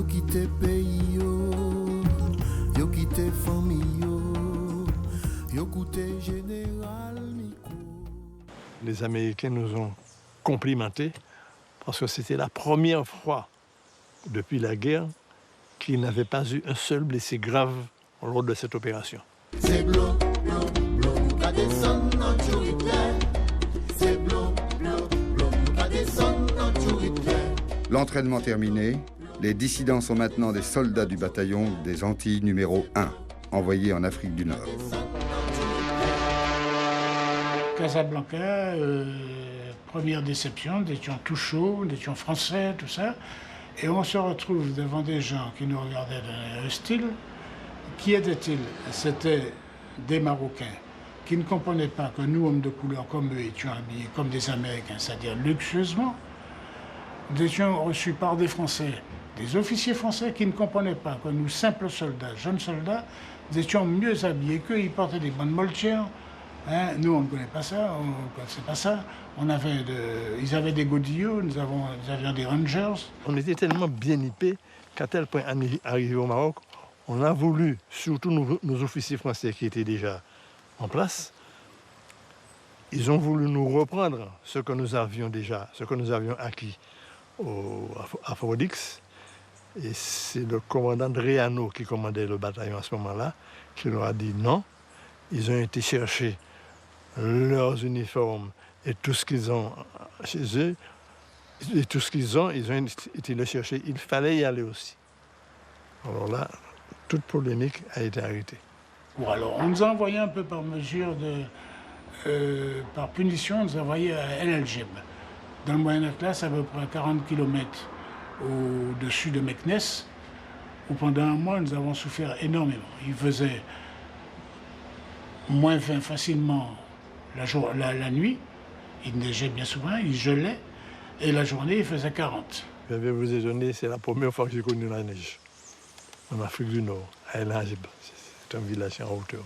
quitté pays, yo quitté famille, yo quitté général Nico. Les Américains nous ont complimentés parce que c'était la première fois depuis la guerre qu'ils n'avaient pas eu un seul blessé grave lors de cette opération. C'est bleu, bleu, bleu, qu'a descendu dans Tchouritler. C'est bleu, bleu, bleu, qu'a descendu dans Tchouritler. L'entraînement terminé, les dissidents sont maintenant des soldats du bataillon des Antilles numéro 1, envoyés en Afrique du Nord. Casablanca, première déception, nous étions tout chauds, nous étions français, tout ça. Et on se retrouve devant des gens qui nous regardaient d'un air hostile. Qui étaient-ils? C'était des Marocains qui ne comprenaient pas que nous, hommes de couleur comme eux, étions habillés comme des Américains, c'est-à-dire luxueusement. Nous étions reçus par des Français, des officiers français qui ne comprenaient pas que nous, simples soldats, jeunes soldats, nous étions mieux habillés qu'eux. Ils portaient des bonnes moltières. Hein, nous, on ne connaît pas ça, on ne connaissait pas ça. Ils avaient des godillots, nous avions des Rangers. On était tellement bien nippés qu'à tel point, arrivé au Maroc, on a voulu, surtout nos officiers français qui étaient déjà en place, ils ont voulu nous reprendre ce que nous avions acquis à Fort Dix. Et c'est le commandant Dréano qui commandait le bataillon à ce moment-là, qui leur a dit non. Ils ont été chercher leurs uniformes et tout ce qu'ils ont chez eux, et tout ce qu'ils ont, ils ont été le chercher. Il fallait y aller aussi. Alors là, toute polémique a été arrêtée. Bon, alors, on nous a envoyé un peu par mesure par punition, on nous a envoyé à El Algeb, dans le Moyen Atlas, à peu près à 40 km au-dessus de Meknes, où pendant un mois, nous avons souffert énormément. Il faisait moins 20 facilement la nuit, il neigeait bien souvent, il gelait, et la journée, il faisait 40. Je vais vous étonner, c'est la première fois que j'ai connu la neige, en Afrique du Nord, à El Hadjib. C'est un village en hauteur.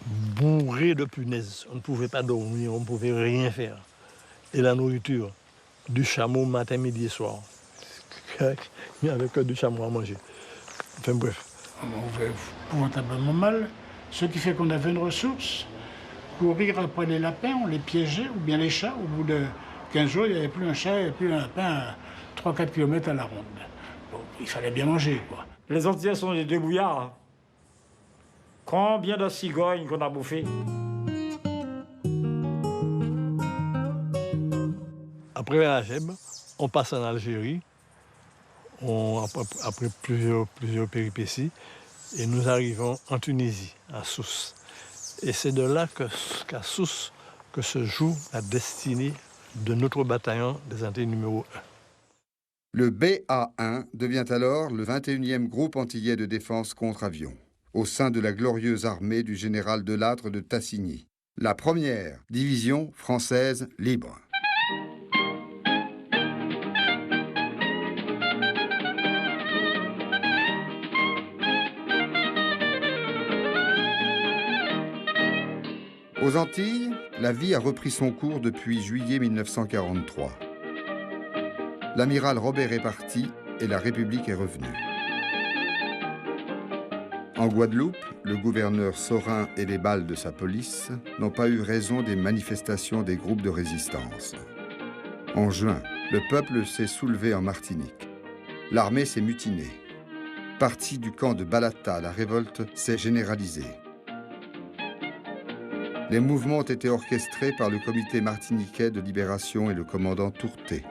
Bourré de punaises, on ne pouvait pas dormir, on ne pouvait rien faire. Et la nourriture, du chameau matin, midi et soir. Il n'y avait que du chameau à manger. Enfin bref. On avait épouvantablement mal, ce qui fait qu'on avait une ressource. Courir après les lapins, on les piégeait, ou bien les chats. Au bout de 15 jours, il n'y avait plus un chat, il n'y avait plus un lapin à 3-4 km à la ronde. Bon, il fallait bien manger, quoi. Les Antillais sont des débrouillards. Combien de cigognes qu'on a bouffé? Après El Hadjeb, on passe en Algérie, après plusieurs péripéties, et nous arrivons en Tunisie, à Sousse. Et c'est de là qu'à Sousse que se joue la destinée de notre bataillon des Antilles numéro 1. Le BA1 devient alors le 21e groupe antillais de défense contre-avion, au sein de la glorieuse armée du général Delattre de Tassigny, la première division française libre. Aux Antilles, la vie a repris son cours depuis juillet 1943. L'amiral Robert est parti et la République est revenue. En Guadeloupe, le gouverneur Saurin et les balles de sa police n'ont pas eu raison des manifestations des groupes de résistance. En juin, le peuple s'est soulevé en Martinique. L'armée s'est mutinée. Partie du camp de Balata, la révolte s'est généralisée. Les mouvements ont été orchestrés par le comité martiniquais de libération et le commandant Tourté.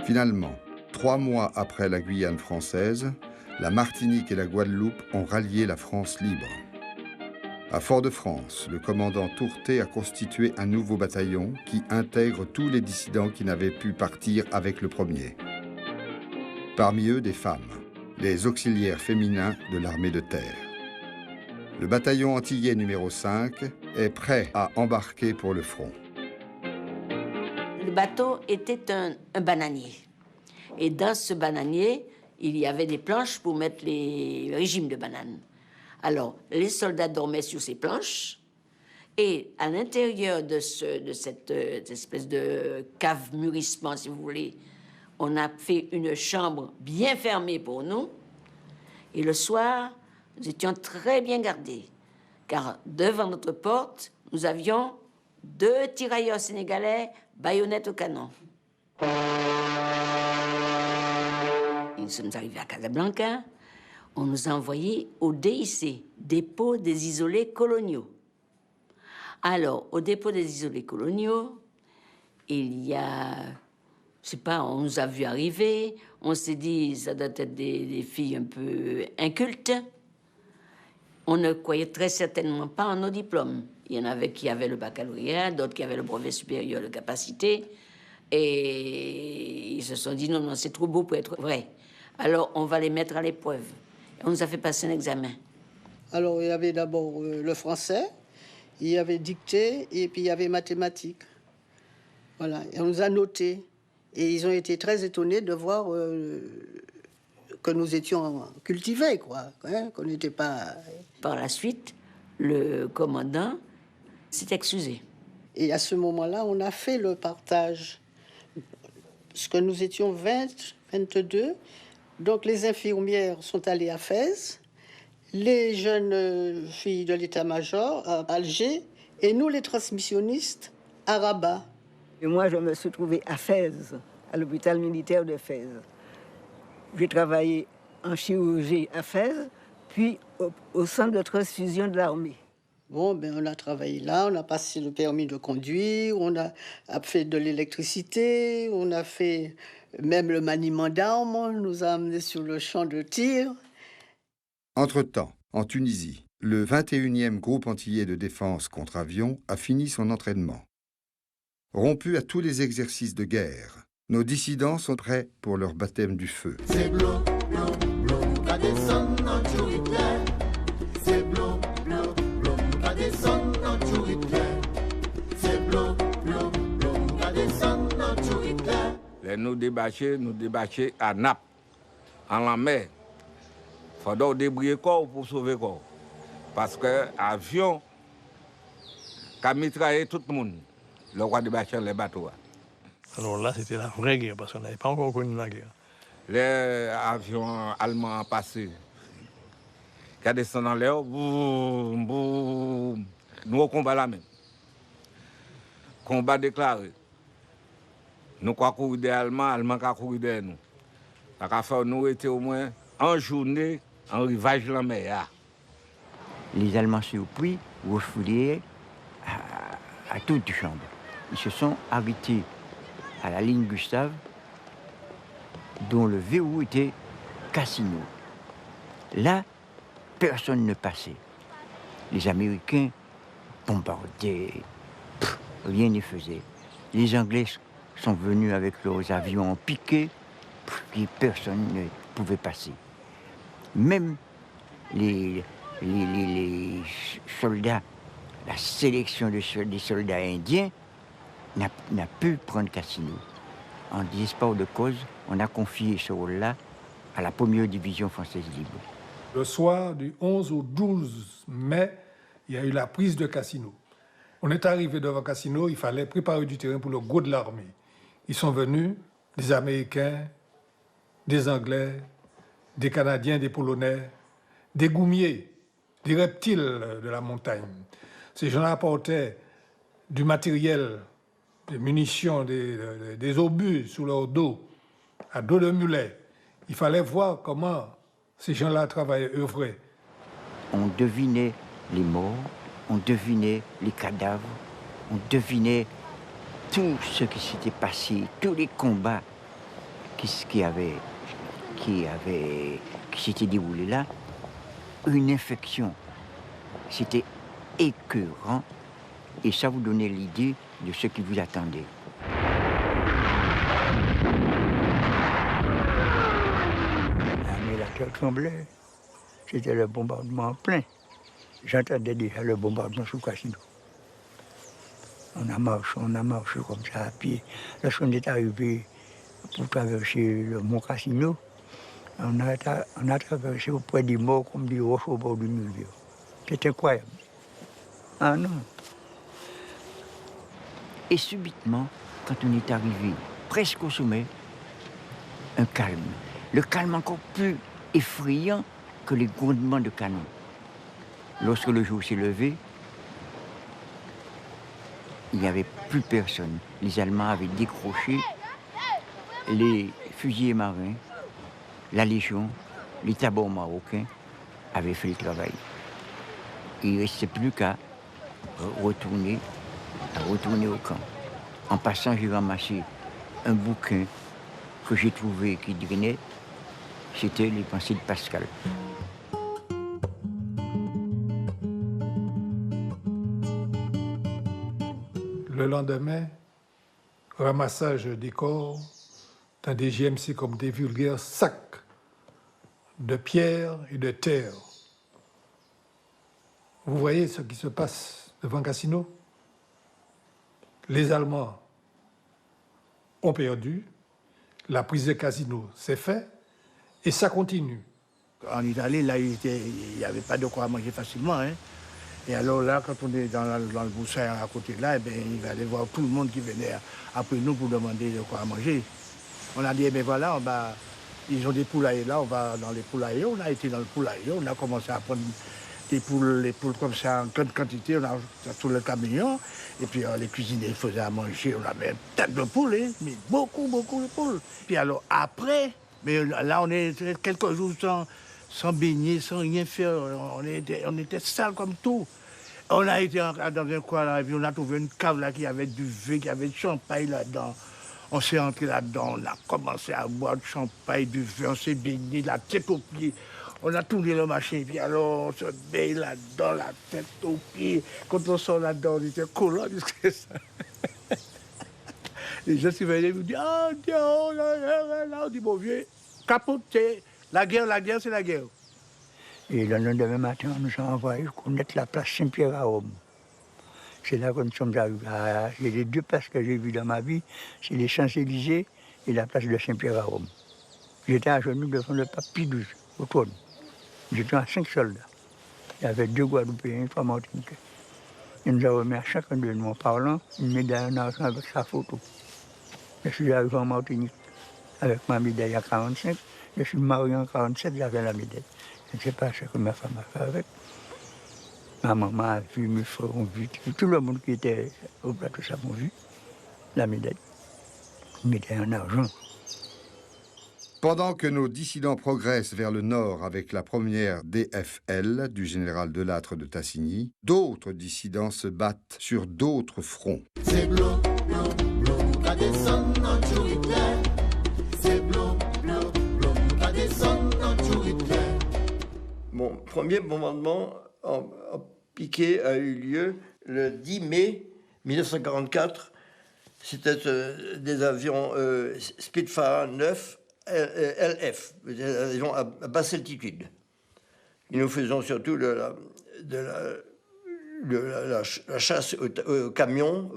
Finalement, 3 mois après la Guyane française, la Martinique et la Guadeloupe ont rallié la France libre. À Fort-de-France, le commandant Tourté a constitué un nouveau bataillon qui intègre tous les dissidents qui n'avaient pu partir avec le premier. Parmi eux, des femmes, les auxiliaires féminins de l'armée de terre. Le bataillon antillais numéro 5 est prêt à embarquer pour le front. Le bateau était un bananier. Et dans ce bananier, il y avait des planches pour mettre les régimes de bananes. Alors, les soldats dormaient sur ces planches. Et à l'intérieur de cette espèce de cave mûrissement, si vous voulez, on a fait une chambre bien fermée pour nous. Et le soir, nous étions très bien gardés, car devant notre porte, nous avions 2 tirailleurs sénégalais, baïonnettes au canon. Et nous sommes arrivés à Casablanca. On nous a envoyés au DIC, dépôt des isolés coloniaux. Alors, au dépôt des isolés coloniaux, il y a, je sais pas, on nous a vu arriver, on s'est dit, ça doit être des filles un peu incultes. On ne croyait très certainement pas en nos diplômes. Il y en avait qui avaient le baccalauréat, d'autres qui avaient le brevet supérieur de capacité. Et ils se sont dit, non, non, c'est trop beau pour être vrai. Alors, on va les mettre à l'épreuve. On nous a fait passer un examen. Alors, il y avait d'abord le français, il y avait dictée, et puis il y avait mathématiques. Voilà, et on nous a notés. Et ils ont été très étonnés de voir que nous étions cultivés, quoi, hein, qu'on n'était pas... Par la suite, le commandant s'est excusé. Et à ce moment-là, on a fait le partage. Parce que nous étions 22. Donc les infirmières sont allées à Fès, les jeunes filles de l'état-major à Alger, et nous, les transmissionnistes, à Rabat. Et moi, je me suis trouvée à Fès, à l'hôpital militaire de Fès. J'ai travaillé en chirurgie à Fès, puis au centre de transfusion de l'armée. Bon, ben on a travaillé là, on a passé le permis de conduire, on a fait de l'électricité, on a fait même le maniement d'armes, on nous a amenés sur le champ de tir. Entre-temps, en Tunisie, le 21e groupe antillais de défense contre avions a fini son entraînement. Rompus à tous les exercices de guerre, nos dissidents sont prêts pour leur baptême du feu. C'est bleu, bleu, bleu, qu'a descend en Hitler. C'est bleu, bleu, bleu, qu'a descend en Hitler. C'est bleu, bleu, bleu, qu'a descend en Hitler. Nous débarquer à Naples, en la mer. Il faut débrouiller corps pour sauver corps. Parce que l'avion a mitraillé tout le monde. Le roi débarquer les bateaux. Alors là, c'était la vraie guerre, parce qu'on n'avait pas encore connu la guerre. Les avions allemands passés, qui descendent dans l'air, boum, boum. Nous au combat là même. Combat déclaré. Nous avons couru des Allemands, Allemands ont couru derrière nous. Ça a fait nous étions au moins en journée en rivage de la mer. Les Allemands surpris, refoulés à toute chambre. Ils se sont arrêtés à la ligne Gustave, dont le verrou était Casino. Là, personne ne passait. Les Américains bombardaient, rien n'y faisait. Les Anglais sont venus avec leurs avions piqués, puis personne ne pouvait passer. Même les soldats, la sélection des soldats indiens n'a pu prendre Casino. En désespoir de cause, on a confié ce rôle-là à la 1re division française libre. Le soir du 11 au 12 mai, il y a eu la prise de Casino. On est arrivé devant Casino, il fallait préparer du terrain pour le go de l'armée. Ils sont venus, des Américains, des Anglais, des Canadiens, des Polonais, des goumiers, des reptiles de la montagne. Ces gens-là apportaient du matériel, des munitions, des obus sous leur dos, à dos de mulet. Il fallait voir comment ces gens-là travaillaient, œuvraient. On devinait les morts, on devinait les cadavres, on devinait tout ce qui s'était passé, tous les combats qui s'étaient déroulés là. Une infection, c'était écœurant et ça vous donnait l'idée de ce qui vous attendait. Mais la terre tremblait, c'était le bombardement plein. J'entendais déjà le bombardement sous Casino. On a marché comme ça à pied. Lorsqu'on est arrivé pour traverser le mont Casino, on a traversé auprès des morts comme des roches au bord du milieu. C'était incroyable. Ah non. Et subitement, quand on est arrivé presque au sommet, un calme. Le calme encore plus effrayant que les grondements de canon. Lorsque le jour s'est levé, il n'y avait plus personne. Les Allemands avaient décroché les fusiliers marins, la Légion, les tabords marocains avaient fait le travail. Il ne restait plus qu'à retourner au camp. En passant, j'ai ramassé un bouquin que j'ai trouvé qui traînait. C'était les pensées de Pascal. Le lendemain, ramassage des corps dans des GMC comme des vulgaires sacs de pierre et de terre. Vous voyez ce qui se passe devant Cassino? Les Allemands ont perdu, la prise de Cassino s'est faite et ça continue. En Italie, là, il n'y avait pas de quoi manger facilement. Hein. Et alors là, quand on est dans le Boussaï à côté de là, eh bien, il va aller voir tout le monde qui venait après nous pour demander de quoi manger. On a dit, eh bien voilà, ils ont des poulaillers là, on va dans les poulaillers. On a été dans le poulailler, on a commencé à prendre les poules comme ça en grande quantité, on a sur le camion. Et puis les cuisiniers faisaient à manger, on avait un tas de poules, hein, mais beaucoup de poules. Puis alors après, mais là on est quelques jours sans baigner, sans rien faire, on était sales comme tout. On a été dans un coin là, et puis on a trouvé une cave là qui avait du vin, qui avait du champagne là-dedans. On s'est entré là-dedans, on a commencé à boire du champagne, du vin, on s'est baigné, la tête aux pieds. On a tourné le machin, puis alors on se baigne là-dedans, la tête aux pieds. Quand on sort là-dedans, on était collant, jusqu'à ça. Les gens se venaient nous dire, ah, Dieu, on dit, bon vieux, capote, la guerre, c'est la guerre. Et le lendemain matin, on nous a envoyé connaître la place Saint-Pierre à Rome. C'est là que nous sommes arrivés. C'est les deux places que j'ai vues dans ma vie, c'est les Champs-Élysées et la place de Saint-Pierre à Rome. J'étais à genoux devant le pape Pie XII, au trône. J'étais à 5 soldats. Il y avait 2 Guadeloupéens, 3 Martiniquais. Il nous a remis à chacun de nous en parlant une médaille en argent avec sa photo. Je suis arrivé en Martinique avec ma médaille à 45. Je suis marié en 47, j'avais la médaille. Je ne sais pas ce que ma femme a fait avec. Ma maman a vu, mes frères ont vu, tout le monde qui était au plateau ça m'a vu, la médaille. Une médaille en argent. Pendant que nos dissidents progressent vers le nord avec la première DFL du général Delattre de Tassigny, d'autres dissidents se battent sur d'autres fronts. C'est bleu, bleu, bleu, qu'a descendu dans tout Hitler. C'est bleu, bleu, bleu, qu'a descendu dans tout Hitler. Mon premier bombardement en piqué a eu lieu le 10 mai 1944. C'était des avions Spitfire 9 LF, des avions à basse altitude. Et nous faisons surtout la chasse aux camions,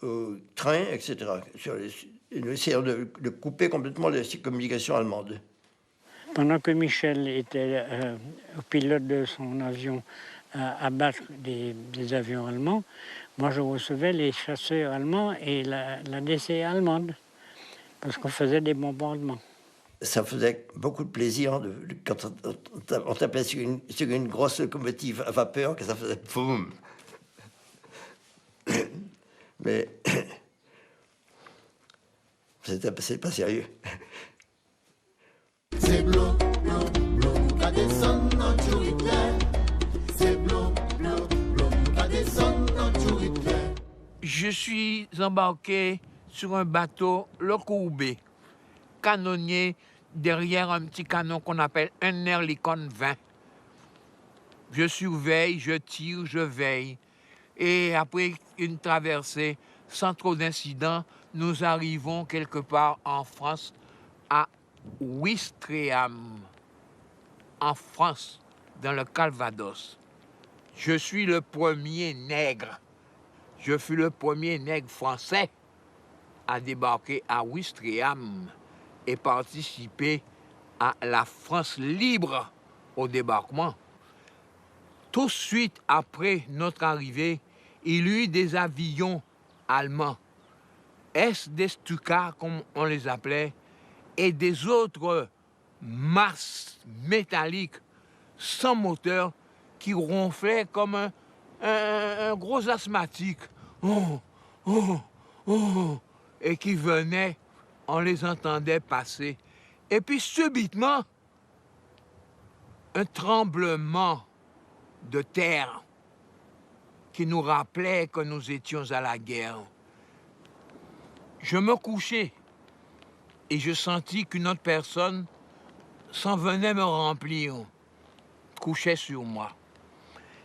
aux trains, etc. Nous essayons de couper complètement les communications allemandes. Pendant que Michel était au pilote de son avion à abattre des avions allemands, moi je recevais les chasseurs allemands et la DC allemande, parce qu'on faisait des bombardements. Ça faisait beaucoup de plaisir quand on tapait sur une grosse locomotive à vapeur, que ça faisait boum. Mais c'est pas sérieux. C'est bleu, bleu, bleu, qu'a descendu dans tout Hitler. C'est bleu, bleu, bleu, qu'a descendu dans tout Hitler. Je suis embarqué sur un bateau, le Courbet, canonnier derrière un petit canon qu'on appelle un Oerlikon 20. Je surveille, je tire, je veille. Et après une traversée sans trop d'incidents, nous arrivons quelque part en France, à Ouistreham, en France, dans le Calvados. Je suis le premier nègre. Je fus le premier nègre français à débarquer à Ouistreham et participer à la France libre au débarquement. Tout de suite après notre arrivée, il y eut des avions allemands, des Stuka comme on les appelait, et des autres masses métalliques sans moteur qui ronflaient comme un gros asthmatique. Oh, oh, oh, et qui venaient, on les entendait passer. Et puis subitement, un tremblement de terre qui nous rappelait que nous étions à la guerre. Je me couchais et je sentis qu'une autre personne s'en venait me remplir, couchait sur moi.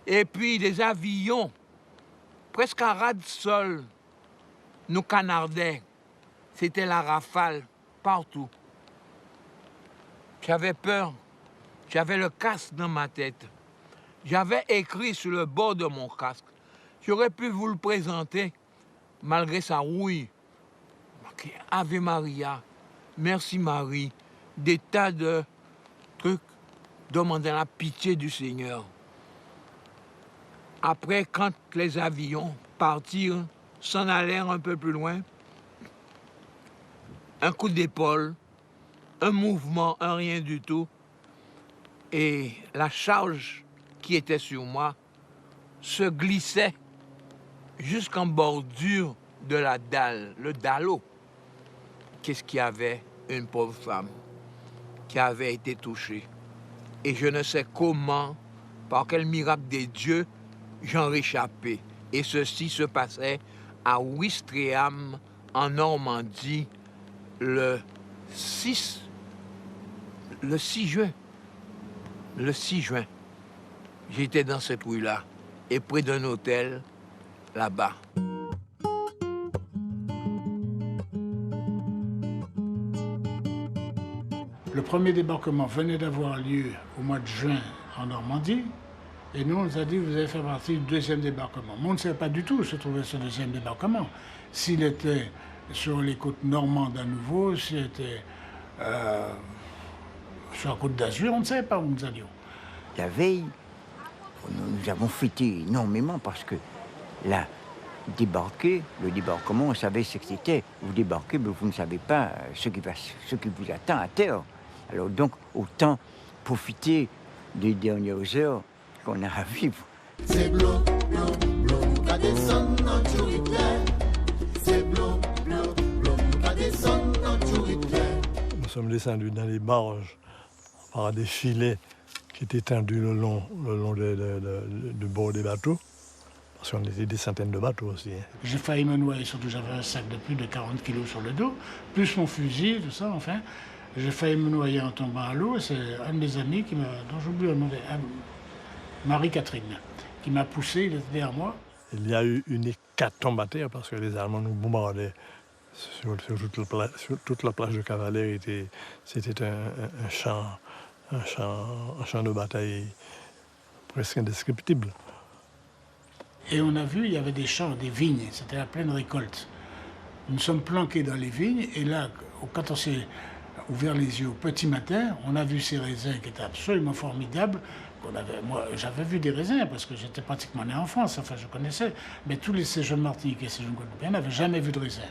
Et puis des avions, presque à ras de sol, nous canardaient. C'était la rafale partout. J'avais peur. J'avais le casque dans ma tête. J'avais écrit sur le bord de mon casque. J'aurais pu vous le présenter, malgré sa rouille. Ave Maria, merci Marie, des tas de trucs demandant la pitié du Seigneur. Après, quand les avions partirent, s'en allèrent un peu plus loin, un coup d'épaule, un mouvement, un rien du tout, et la charge qui était sur moi se glissait jusqu'en bordure de la dalle, le dallo. Qu'est-ce qu'il y avait? Une pauvre femme qui avait été touchée. Et je ne sais comment, par quel miracle des dieux, j'en réchappais. Et ceci se passait à Ouistreham, en Normandie, le 6 juin. Le 6 juin. J'étais dans cette rue-là, et près d'un hôtel, là-bas. Le premier débarquement venait d'avoir lieu au mois de juin en Normandie, et nous, on nous a dit, vous allez faire partie du deuxième débarquement. Mais on ne savait pas du tout où se trouvait ce deuxième débarquement. S'il était sur les côtes normandes à nouveau, s'il était sur la côte d'Azur, on ne savait pas où nous allions. La veille, nous avons fêté énormément parce que là, débarquer, le débarquement, on savait ce que c'était. Vous débarquez, mais vous ne savez pas ce qui vous attend à terre. Alors donc, autant profiter des dernières heures qu'on a à vivre. C'est bleu, bleu, bleu, qu'a descend dans tout Hitler. C'est bleu, bleu, bleu, qu'a descend dans tout Hitler. Nous sommes descendus dans les barges par des filets qui étaient tendus le long du bord des bateaux. Parce qu'on était des centaines de bateaux aussi. J'ai failli me noyer, surtout j'avais un sac de plus de 40 kilos sur le dos, plus mon fusil, tout ça, enfin. J'ai failli me noyer en tombant à l'eau. C'est un de mes amis dont j'oublie le nom, Marie-Catherine, qui m'a poussé, il était derrière moi. Il y a eu une hécatombe à terre parce que les Allemands nous bombardaient sur toute la plage de Cavalaire. C'était un champ de bataille presque indescriptible. Et on a vu, il y avait des champs, des vignes, c'était la pleine récolte. Nous sommes planqués dans les vignes, et là, quand on s'est ouvert les yeux au petit matin, on a vu ces raisins qui étaient absolument formidables. Moi, j'avais vu des raisins, parce que j'étais pratiquement né en France, enfin je connaissais, mais tous ces jeunes Martiniquais et ces jeunes Guadeloupéens n'avaient jamais vu de raisins.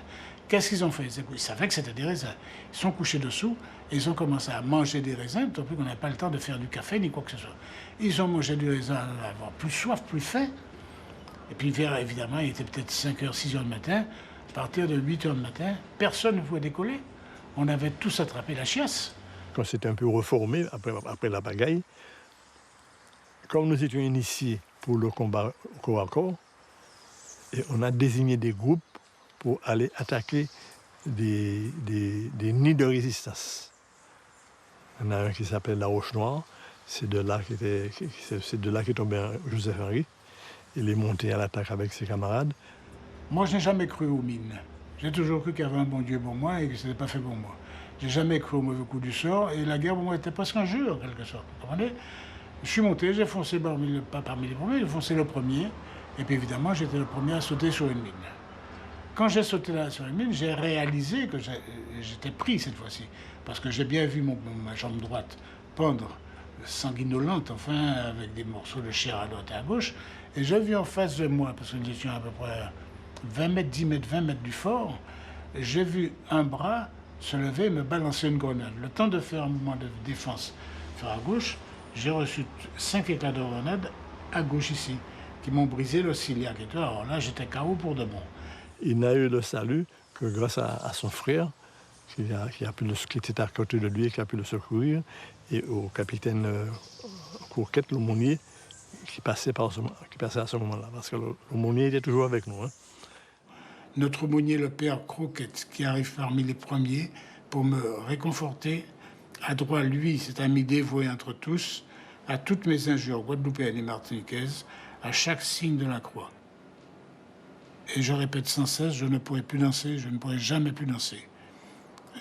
Qu'est-ce qu'ils ont fait? Ils savaient que c'était des raisins. Ils sont couchés dessous, et ils ont commencé à manger des raisins, d'autant plus qu'on n'avait pas le temps de faire du café ni quoi que ce soit. Ils ont mangé du raisin, à avoir plus soif, plus faim. Et puis, évidemment, il était peut-être 5h, 6h du matin. À partir de 8h du matin, personne ne pouvait décoller. On avait tous attrapé la chiasse. Quand c'était un peu reformé, après la bagaille, comme nous étions initiés pour le combat corps à corps, et on a désigné des groupes pour aller attaquer des nids de résistance. Il y en a un qui s'appelle la Roche Noire. C'est de là qu'est tombé Joseph Henry. Il est monté à l'attaque avec ses camarades. Moi, je n'ai jamais cru aux mines. J'ai toujours cru qu'il y avait un bon Dieu pour moi et que ce n'était pas fait pour moi. J'ai jamais cru au mauvais coup du sort, et la guerre pour moi était presque un jeu, en quelque sorte. Vous comprenez? Je suis monté, j'ai foncé pas parmi les premiers, j'ai foncé le premier, et puis évidemment, j'étais le premier à sauter sur une mine. Quand j'ai sauté là sur une mine, j'ai réalisé que j'étais pris cette fois-ci, parce que j'ai bien vu ma jambe droite pendre sanguinolente, enfin, avec des morceaux de chair à droite et à gauche, et j'ai vu en face de moi, parce que nous étions à peu près 20 mètres, 10 mètres, 20 mètres du fort, j'ai vu un bras se lever et me balancer une grenade. Le temps de faire un mouvement de défense, faire à gauche, j'ai reçu 5 éclats de grenade à gauche ici, qui m'ont brisé le ciliaque et tout. Alors là, j'étais KO pour de bon. Il n'a eu le salut que grâce à son frère, qui était à côté de lui et qui a pu le secourir, et au capitaine Courquette, l'aumônier, qui passait à ce moment-là, parce que l'aumônier était toujours avec nous. Hein. Notre aumônier, le père Croquette, qui arrive parmi les premiers pour me réconforter, a droit, lui, cet ami dévoué entre tous, à toutes mes injures guadeloupéennes et martiniquaises, à chaque signe de la croix. Et je répète sans cesse, je ne pourrai plus danser, je ne pourrai jamais plus danser.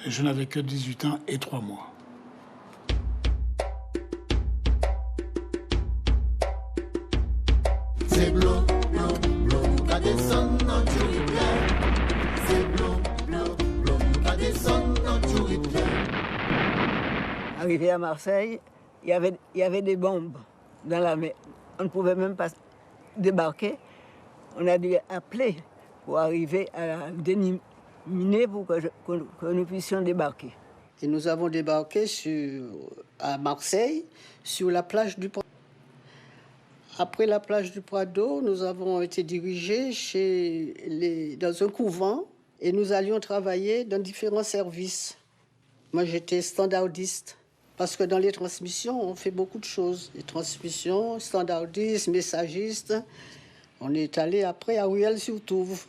Je n'avais que 18 ans et 3 mois. C'est bleu, bleu, bleu, qu'a descend dans Juripler. C'est bleu, bleu, bleu, qu'a descend dans Juripler. Arrivé à Marseille, il y avait des bombes dans la mer. On ne pouvait même pas débarquer. On a dû appeler pour arriver à déminer pour que nous puissions débarquer. Et nous avons débarqué à Marseille, sur la plage du Prado. Après la plage du Prado, nous avons été dirigés dans un couvent et nous allions travailler dans différents services. Moi, j'étais standardiste. Parce que dans les transmissions, on fait beaucoup de choses. Les transmissions, standardistes, messagistes. On est allé après à Rueil-sur-Touve.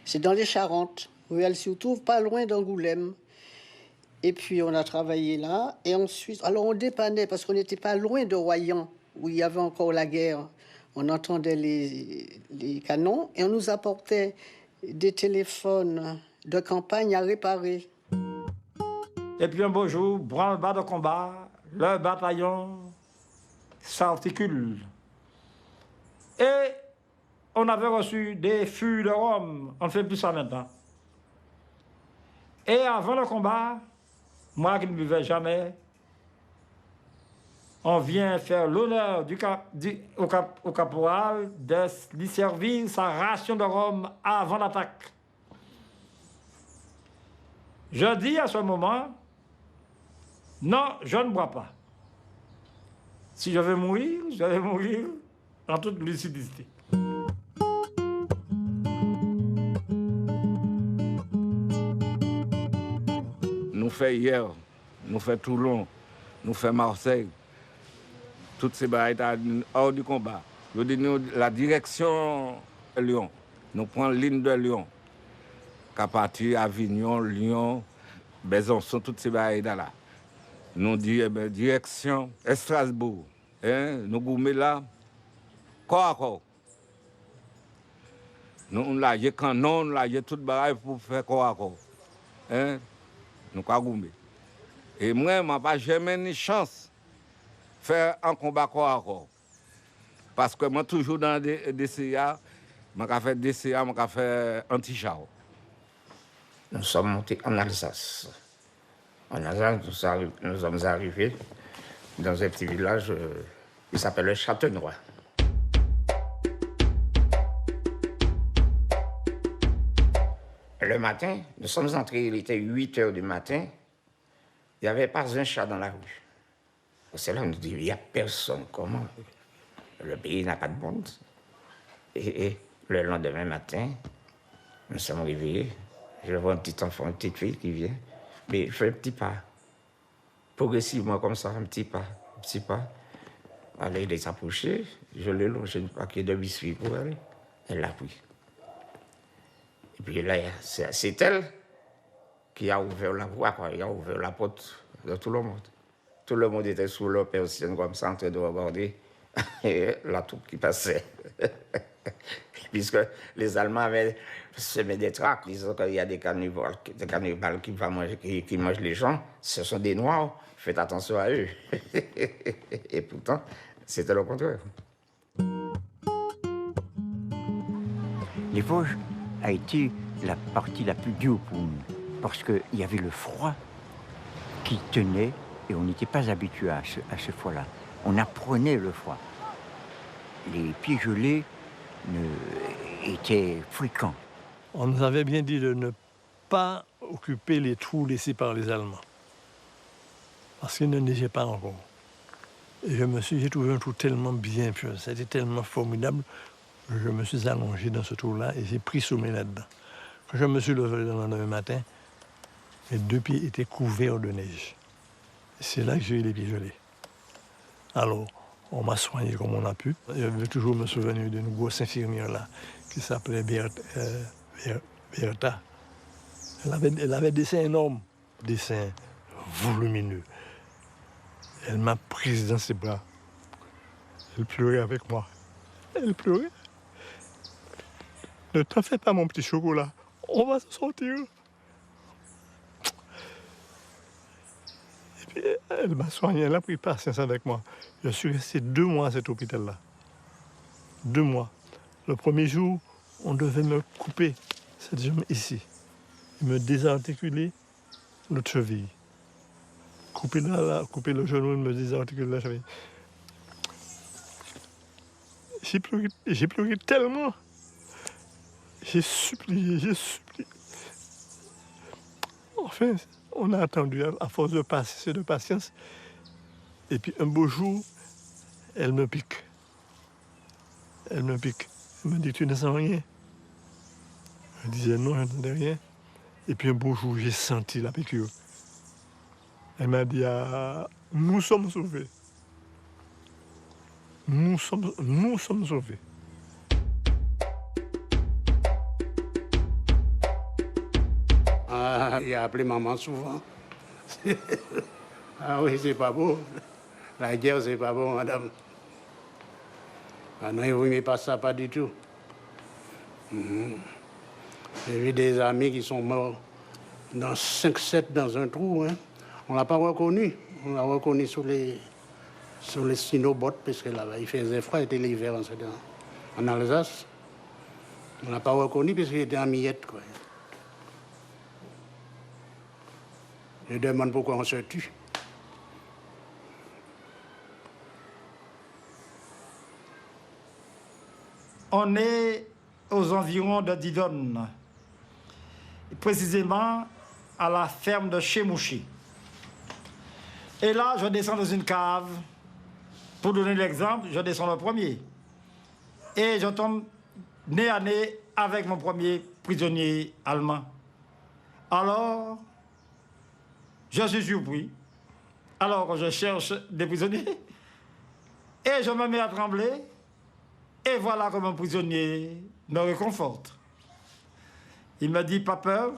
C'est dans les Charentes. Rueil-sur-Touve, pas loin d'Angoulême. Et puis on a travaillé là. Et ensuite, alors on dépannait parce qu'on n'était pas loin de Royan, où il y avait encore la guerre. On entendait les canons et on nous apportait des téléphones de campagne à réparer. Et puis un beau jour, branle-bas de combat, le bataillon s'articule. Et on avait reçu des fûts de rhum. On ne fait plus ça maintenant. Et avant le combat, moi qui ne buvais jamais, on vient faire l'honneur au caporal de lui servir sa ration de rhum avant l'attaque. Je dis à ce moment, non, je ne bois pas. Si je vais mourir en toute lucidité. Nous fait hier, nous fait Toulon, nous fait Marseille. Toutes ces batailles hors du combat. Je dis nous, la direction Lyon. Nous prenons ligne de Lyon. Qu'à partir Avignon, Lyon, Besançon, toutes ces batailles là. Nous dit direction Strasbourg. Hein? Nous gourmets là, corps à corps. Nous l'avons canon, nous l'avons toute bataille pour faire corps à corps. Hein? Nous avons gourmets. Et moi, je n'ai pas jamais une chance de faire un combat corps à corps. Parce que moi, toujours dans des DCA, je fais DCA, je fais anti-char. Nous sommes montés en Alsace. En Alsace, nous sommes arrivés dans un petit village qui s'appelle le Châtenois. Le matin, nous sommes entrés, il était 8 h du matin, il n'y avait pas un chat dans la rue. C'est là qu'on nous dit, il n'y a personne, comment? Le pays n'a pas de monde. Et le lendemain matin, nous sommes réveillés, je vois un petit enfant, une petite fille qui vient. Mais je fais un petit pas. Progressivement, comme ça, un petit pas. Alors, il est approché, je l'ai longé un paquet de biscuits pour elle. Elle l'a pris. Et puis là, c'est elle qui a ouvert la voie, quoi. Il a ouvert la porte de tout le monde. Tout le monde était sous leur persienne, comme ça, en train de regarder la troupe qui passait. Puisque les Allemands avaient semé des tracts, disant qu'il y a des cannibales qui mangent les gens, ce sont des Noirs, faites attention à eux. Et pourtant, c'était le contraire. Les Vosges a été la partie la plus dure pour nous, parce qu'il y avait le froid qui tenait et on n'était pas habitué à ce froid-là. On apprenait le froid. Les pieds gelés étaient fréquents. On nous avait bien dit de ne pas occuper les trous laissés par les Allemands. Parce qu'il ne neigeait pas encore. Et j'ai trouvé un trou tellement bien pur, c'était tellement formidable, que je me suis allongé dans ce trou-là et j'ai pris sommeil là-dedans. Quand je me suis levé le lendemain matin, mes 2 pieds étaient couverts de neige. C'est là que j'ai eu les pieds gelés. Alors, on m'a soigné comme on a pu. Je vais toujours me souvenir d'une grosse infirmière là, qui s'appelait Bertha. Elle avait des seins énormes, des seins volumineux. Elle m'a prise dans ses bras. Elle pleurait avec moi. Elle pleurait. Ne t'en fais pas, mon petit chocolat. On va se sortir. Et puis, elle m'a soigné, elle a pris patience avec moi. Je suis resté 2 mois à cet hôpital-là. 2 mois. Le premier jour, on devait me couper cette jambe ici. Et me désarticuler l'autre cheville. Couper le genou et me désarticuler la cheville. J'ai pleuré tellement. J'ai supplié. Enfin, on a attendu à force de patience. Et puis un beau jour, elle me pique. Elle me dit, tu ne sens rien? Je disais non, je n'entendais rien. Et puis un beau jour, j'ai senti la piqûre. Elle m'a dit, nous sommes sauvés. Nous sommes sauvés. Il a appelé maman souvent. Ah oui, c'est pas beau. La guerre, c'est pas bon, madame. Ah non, il ne voulait pas ça, pas du tout. J'ai vu des amis qui sont morts dans 5-7 dans un trou. Hein. On ne l'a pas reconnu. On l'a reconnu sur les cynobottes, parce que là-bas, il faisait froid, c'était l'hiver en Alsace. On ne l'a pas reconnu parce qu'il était en miettes, quoi. Je demande pourquoi on se tue. On est aux environs de Didonne, précisément à la ferme de Chemouchi. Et là, je descends dans une cave. Pour donner l'exemple, je descends le premier. Et je tombe nez à nez avec mon premier prisonnier allemand. Alors, je suis surpris. Alors, je cherche des prisonniers. Et je me mets à trembler. Et voilà que mon prisonnier me réconforte. Il me dit, pas peur.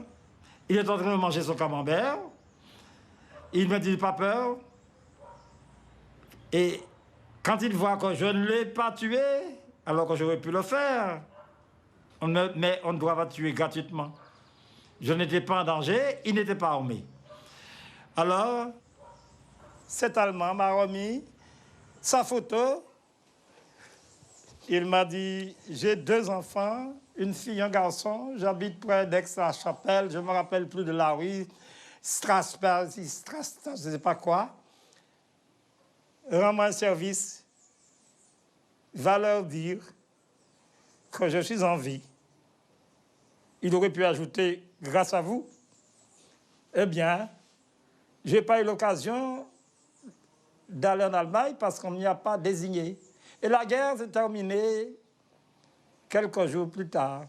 Il est en train de manger son camembert. Il me dit, pas peur. Et quand il voit que je ne l'ai pas tué, alors que j'aurais pu le faire, mais on ne doit pas tuer gratuitement. Je n'étais pas en danger, il n'était pas armé. Alors, cet Allemand m'a remis sa photo. Il m'a dit, j'ai 2 enfants, une fille, un garçon. J'habite près d'Aix-la-Chapelle, je ne me rappelle plus de la rue. Strasbourg, je ne sais pas quoi. Rends-moi un service. Va leur dire que je suis en vie. Il aurait pu ajouter, grâce à vous. Eh bien, je n'ai pas eu l'occasion d'aller en Allemagne parce qu'on n'y a pas désigné. Et la guerre s'est terminée quelques jours plus tard.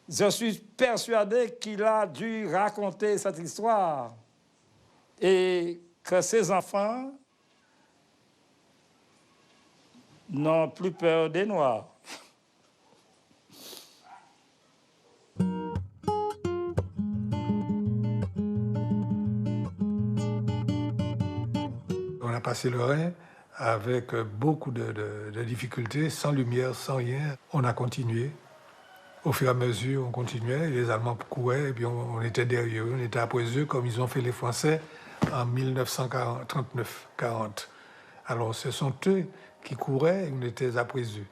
Je suis persuadé qu'il a dû raconter cette histoire et que ses enfants n'ont plus peur des Noirs. On a passé le Rhin avec beaucoup de difficultés, sans lumière, sans rien. On a continué. Au fur et à mesure, on continuait. Les Allemands couraient et puis on était derrière eux. On était après eux, comme ils ont fait les Français en 1939-40. Alors, ce sont eux qui couraient et on était après eux.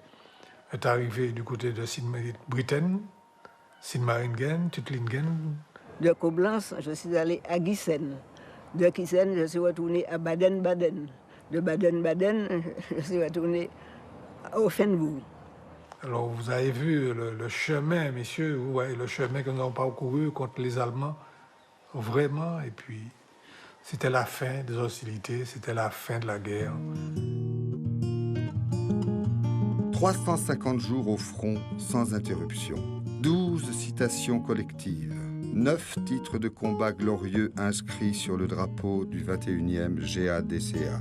On est arrivé du côté de Britten, Sigmaringen, Tuttlingen. De Coblence, je suis allé à Gießen. De Gießen, je suis retourné à Baden-Baden. De Baden-Baden, je suis retourné à Offenbourg. Alors, vous avez vu le chemin, messieurs, ouais, le chemin que nous avons parcouru contre les Allemands vraiment, et puis c'était la fin des hostilités, c'était la fin de la guerre. 350 jours au front sans interruption, 12 citations collectives, 9 titres de combat glorieux inscrits sur le drapeau du 21e GADCA,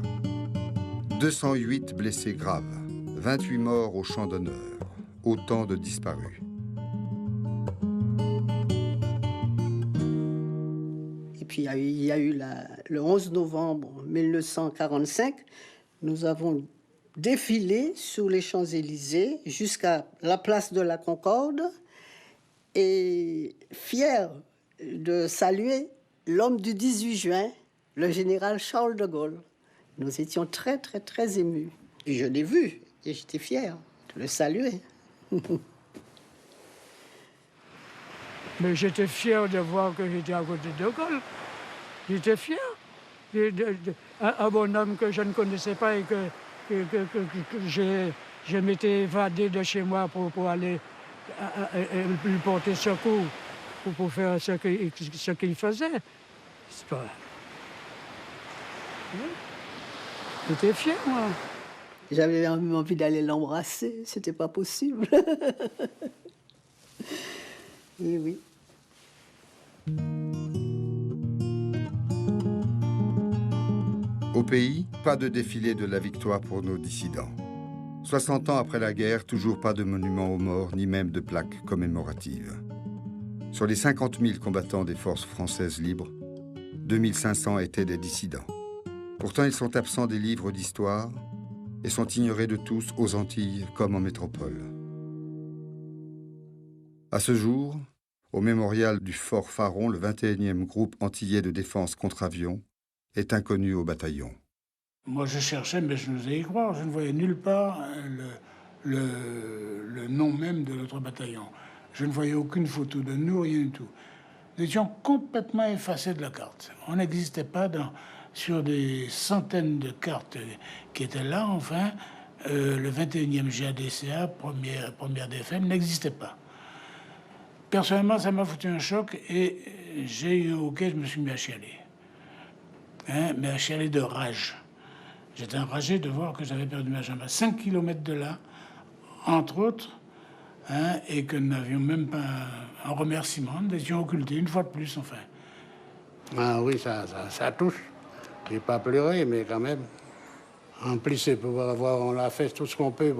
208 blessés graves, 28 morts au champ d'honneur, autant de disparus. Et puis il y a eu le 11 novembre 1945, nous avons défilé sur les Champs-Élysées jusqu'à la place de la Concorde et fiers de saluer l'homme du 18 juin, le général Charles de Gaulle. Nous étions très, très, très émus. Et je l'ai vu et j'étais fière de le saluer. Mais j'étais fier de voir que j'étais à côté de Gaulle. J'étais fier. Un bonhomme que je ne connaissais pas et que je m'étais évadé de chez moi pour aller lui porter secours, pour faire ce qu'il faisait. C'est pas... J'étais fier, moi. J'avais même envie d'aller l'embrasser, c'était pas possible. Et oui. Au pays, pas de défilé de la victoire pour nos dissidents. 60 ans après la guerre, toujours pas de monument aux morts, ni même de plaque commémorative. Sur les 50 000 combattants des forces françaises libres, 2500 étaient des dissidents. Pourtant, ils sont absents des livres d'histoire et sont ignorés de tous aux Antilles comme en métropole. À ce jour, au mémorial du Fort Faron, le 21e groupe antillais de défense contre avions est inconnu au bataillon. Moi, je cherchais, mais je n'osais y croire. Je ne voyais nulle part le nom même de notre bataillon. Je ne voyais aucune photo de nous, rien du tout. Nous étions complètement effacés de la carte. On n'existait pas sur des centaines de cartes qui étaient là, enfin. Le 21e GADCA, première DFM, n'existait pas. Personnellement, ça m'a foutu un choc et j'ai eu auquel je me suis mis à chialer. Mais à chialer de rage. J'étais enragé de voir que j'avais perdu ma jambe à 5 km de là, entre autres, et que nous n'avions même pas un remerciement. Nous étions occultés, une fois de plus, enfin. Ah oui, ça touche. Je n'ai pas pleuré, mais quand même. En plus, on a fait tout ce qu'on peut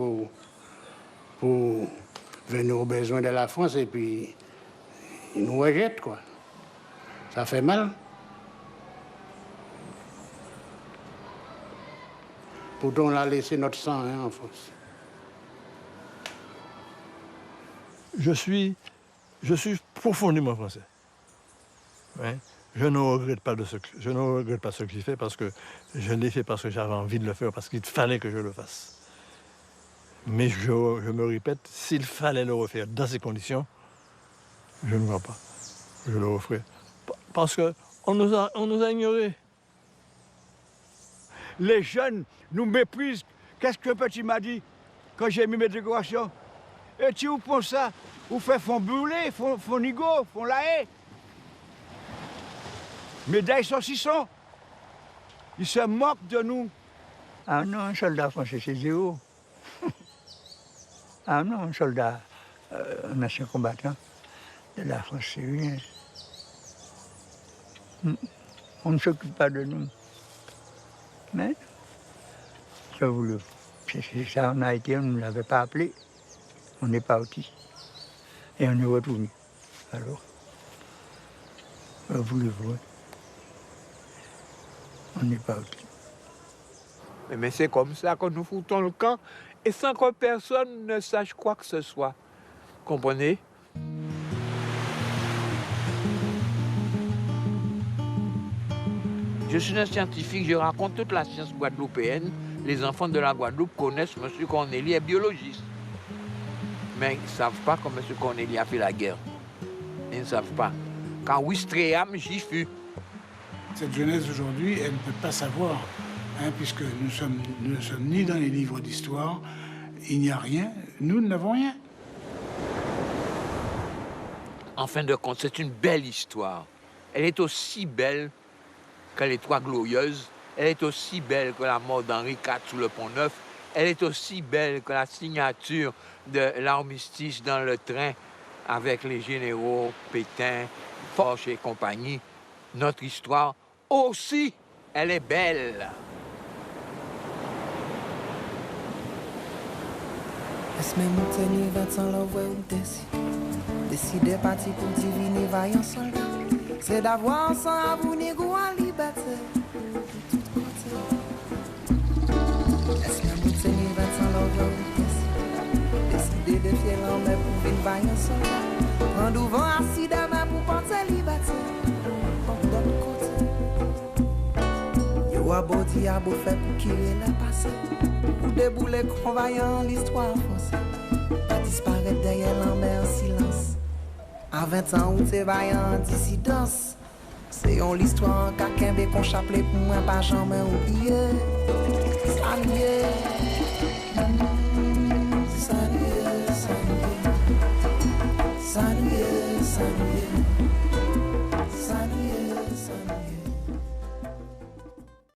pour venir aux besoins de la France, et puis ils nous rejettent, quoi. Ça fait mal. Pourtant, on a laissé notre sang en France. Je suis profondément français. Ouais. Je ne regrette pas ce que j'ai fait parce que je l'ai fait parce que j'avais envie de le faire, parce qu'il fallait que je le fasse. Mais je me répète, s'il fallait le refaire dans ces conditions, je ne vois pas. Je le referai. Parce qu'on nous a ignorés. Les jeunes nous méprisent. Qu'est-ce que petit m'a dit quand j'ai mis mes décorations? Et si vous pensez ça, vous faites font brûler, font nigo, font la haie. Médailles saucisson. Ils se moquent de nous. Ah non, un soldat français, c'est zéro. Ah non, un soldat, un ancien combattant de la France, c'est rien. On ne s'occupe pas de nous. Mais, je vous le... C'est ça, on a été, on ne l'avait pas appelé. On est parti. Et on est retourné. Alors, vous le voyez. On est parti. Mais c'est comme ça que nous foutons le camp, et sans que personne ne sache quoi que ce soit. Comprenez? Je suis un scientifique, je raconte toute la science guadeloupéenne. Les enfants de la Guadeloupe connaissent M. Cornélie est biologiste. Mais ils ne savent pas que M. Cornélie a fait la guerre. Ils ne savent pas. Quand Ouistreham, j'y fus. Cette jeunesse aujourd'hui, elle ne peut pas savoir, puisque nous ne sommes ni dans les livres d'histoire, il n'y a rien, nous n'avons rien. En fin de compte, c'est une belle histoire. Elle est aussi belle que les Trois Glorieuses. Elle est aussi belle que la mort d'Henri IV sous le Pont-Neuf. Elle est aussi belle que la signature de l'armistice dans le train avec les généraux Pétain, Foch et compagnie. Notre histoire aussi, elle est belle. Est-ce même tenir 20 ans l'envoi ou décider parti pour diviner vaillant soldat? C'est d'avoir sans avenir ou en liberté. Est-ce même tenir 20 ans l'envoi ou décider de fier l'homme pour vivre vaillant soldat? Prendre vent assis demain pour porter liberté. D'autre côté, yo a beau dire a beau fait pour qu'il le passé. Pour débouler convaillant l'histoire française. Pas disparaître derrière l'homme en silence. À 20 ans où t'es vaillant en dissidence. C'est on l'histoire en caquin qu'on chapelet pour moi pas jamais oublié. Ça m'y est.